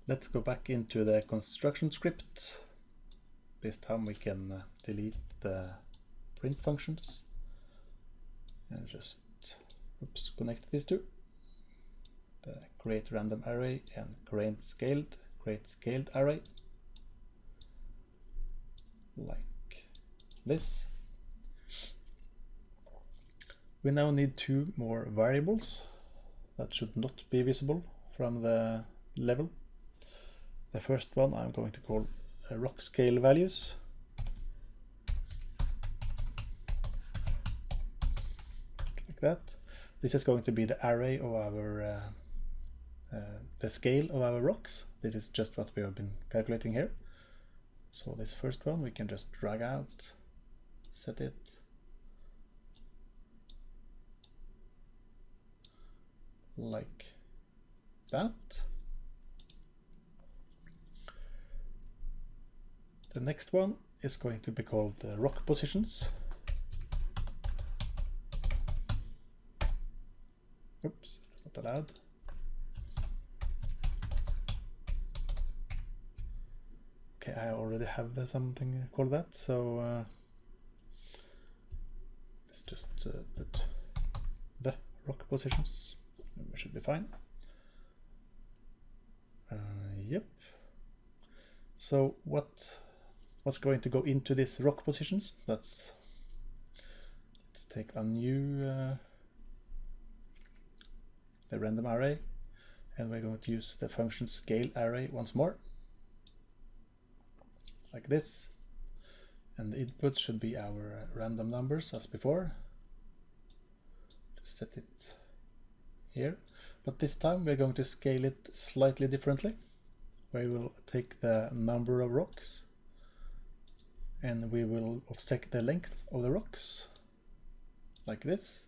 Let's go back into the construction script. This time we can delete the print functions and just connect these two. The create random array and create scaled array, like this. We now need two more variables that should not be visible from the level. The first one I'm going to call rock scale values. Like that. This is going to be the array of our the scale of our rocks. This is just what we have been calculating here. So this first one we can just drag out, set it. Like that. The next one is going to be called the rock positions. Oops, it's not allowed. Okay, I already have something called that, so let's just put the rock positions. We should be fine. Yep. So what's going to go into these rock positions? Let's take a new the random array, and we're going to use the function scale array once more, like this. And the input should be our random numbers as before. Just set it here, but this time we're going to scale it slightly differently. We will take the number of rocks and we will offset the length of the rocks like this,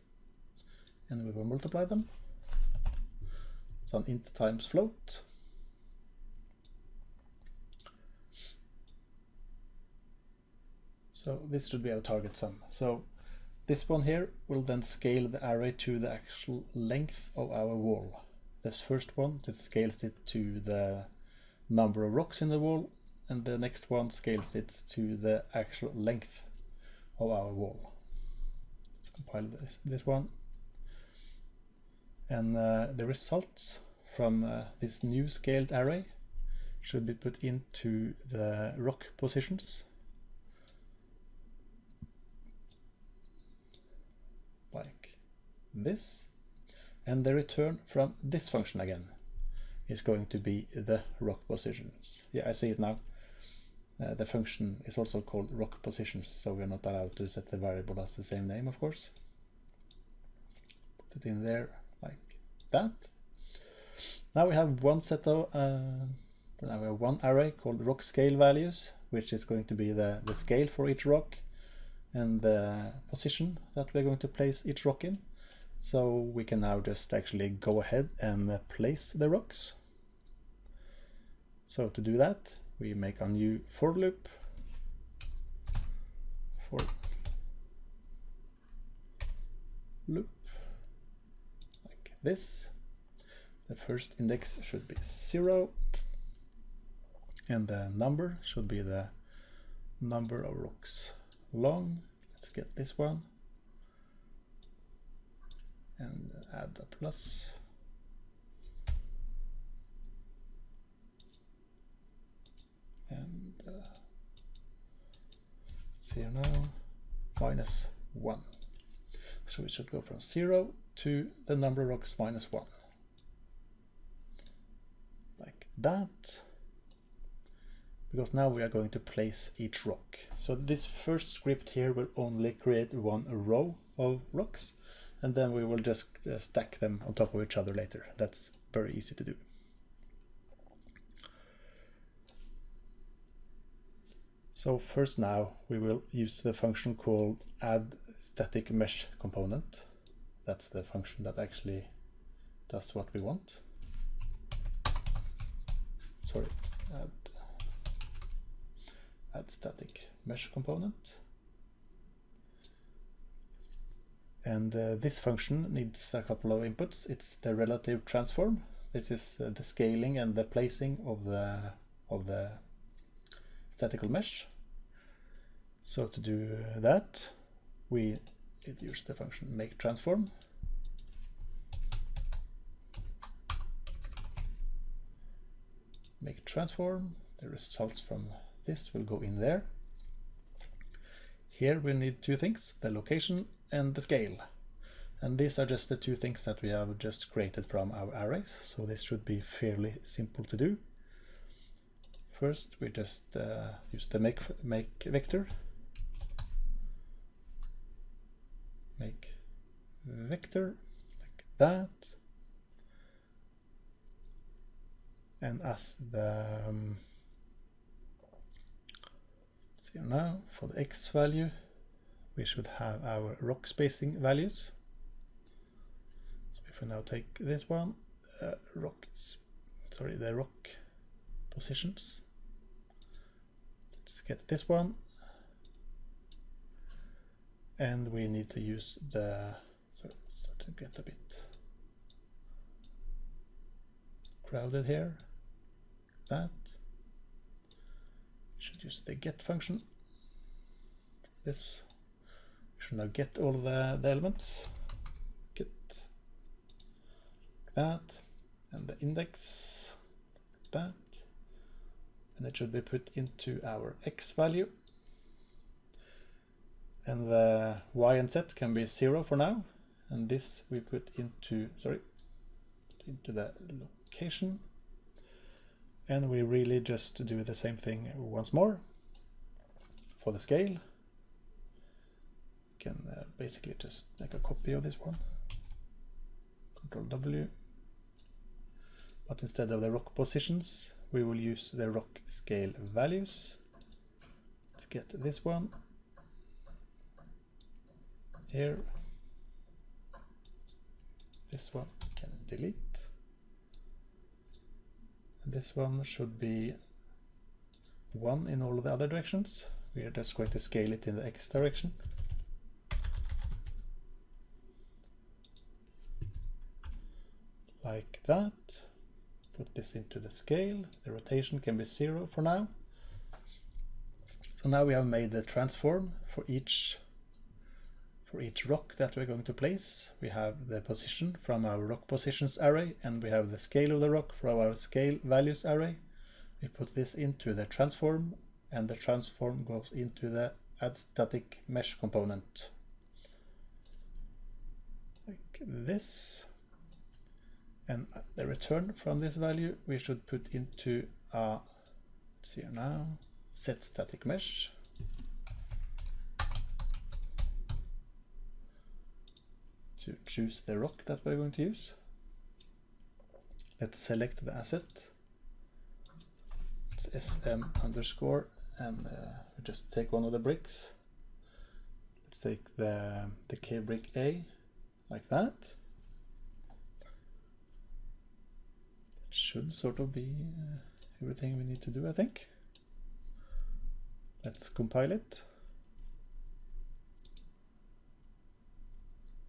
and we will multiply them. It's an int times float. So this should be our target sum. So this one here will then scale the array to the actual length of our wall. This first one just scales it to the number of rocks in the wall, and the next one scales it to the actual length of our wall. Let's compile this one. And the results from this new scaled array should be put into the rock positions. Like this, and the return from this function again is going to be the rock positions. Yeah, I see it now. The function is also called rock positions, so we're not allowed to set the variable as the same name, of course. Put it in there like that. Now we have one set of now we have one array called rock scale values, which is going to be the scale for each rock and the position that we're going to place each rock in. So we can now just actually go ahead and place the rocks. So to do that, we make a new for loop. For loop like this. The first index should be 0, and the number should be the number of rocks long. Let's get this one and add a plus. And it's here now, -1. So we should go from 0 to the number of rocks -1. Like that. Because now we are going to place each rock. So this first script here will only create one row of rocks, and then we will just stack them on top of each other later. That's very easy to do. So first now we will use the function called add static mesh component. That's the function that actually does what we want. Sorry, add static mesh component. And this function needs a couple of inputs. It's the relative transform This is the scaling and the placing of the statical mesh. So to do that, we use the function make transform. Make transform. The results from this will go in there. Here we need two things, the location and the scale. And these are just the two things that we have just created from our arrays. So this should be fairly simple to do. First, we just use the make vector. Make vector like that. And as the see now for the x value, we should have our rock spacing values. So if we now take this one, the rock positions. Let's get this one, and we need to use the. Sorry, it's starting to get a bit crowded here. That we should use the get function. This we should now get all the elements. Get like that, and the index like that, and it should be put into our x value. And the y and z can be 0 for now, and this we put into the location. And we really just do the same thing once more for the scale. You can basically just make a copy of this one. Control W. But instead of the rock positions, we will use the rock scale values. Let's get this one here. This one can delete. And this one should be 1 in all of the other directions. We are just going to scale it in the x direction. Like that. Put this into the scale. The rotation can be 0 for now. So now we have made the transform for each rock that we're going to place. We have the position from our rock positions array, and we have the scale of the rock from our scale values array. We put this into the transform, and the transform goes into the add static mesh component. Like this. And the return from this value we should put into a, let's see here now, set static mesh. To choose the rock that we're going to use. Let's select the asset. It's SM underscore, and we just take one of the bricks. Let's take the K brick A like that. It should sort of be everything we need to do, I think. Let's compile it.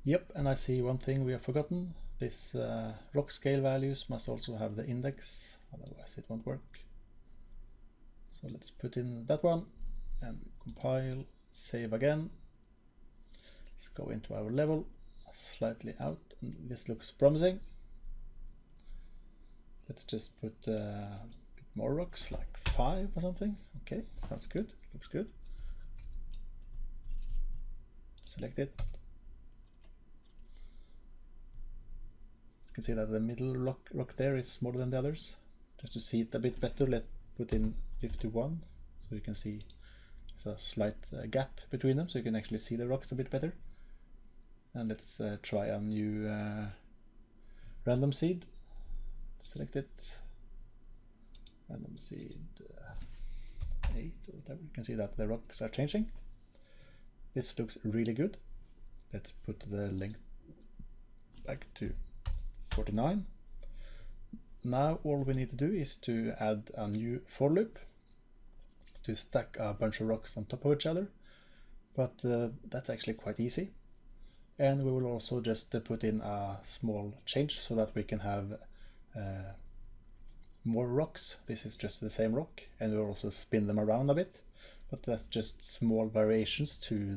Yep, and I see one thing we have forgotten. This rock scale values must also have the index, otherwise it won't work. So let's put in that one and compile, save again. Let's go into our level, slightly out, and this looks promising. Let's just put a bit more rocks, like 5 or something. Okay, sounds good, looks good. Select it. You can see that the middle rock there is smaller than the others. Just to see it a bit better, let's put in 51, so you can see there's a slight gap between them, so you can actually see the rocks a bit better. And let's try a new random seed. Select it, random seed 8 or whatever. You can see that the rocks are changing. This looks really good. Let's put the length back to 49. Now all we need to do is to add a new for loop to stack a bunch of rocks on top of each other, but that's actually quite easy. And we will also just put in a small change so that we can have more rocks. This is just the same rock, and we'll also spin them around a bit, but that's just small variations to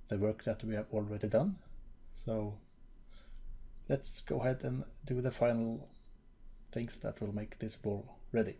the work that we have already done. So let's go ahead and do the final things that will make this ball ready.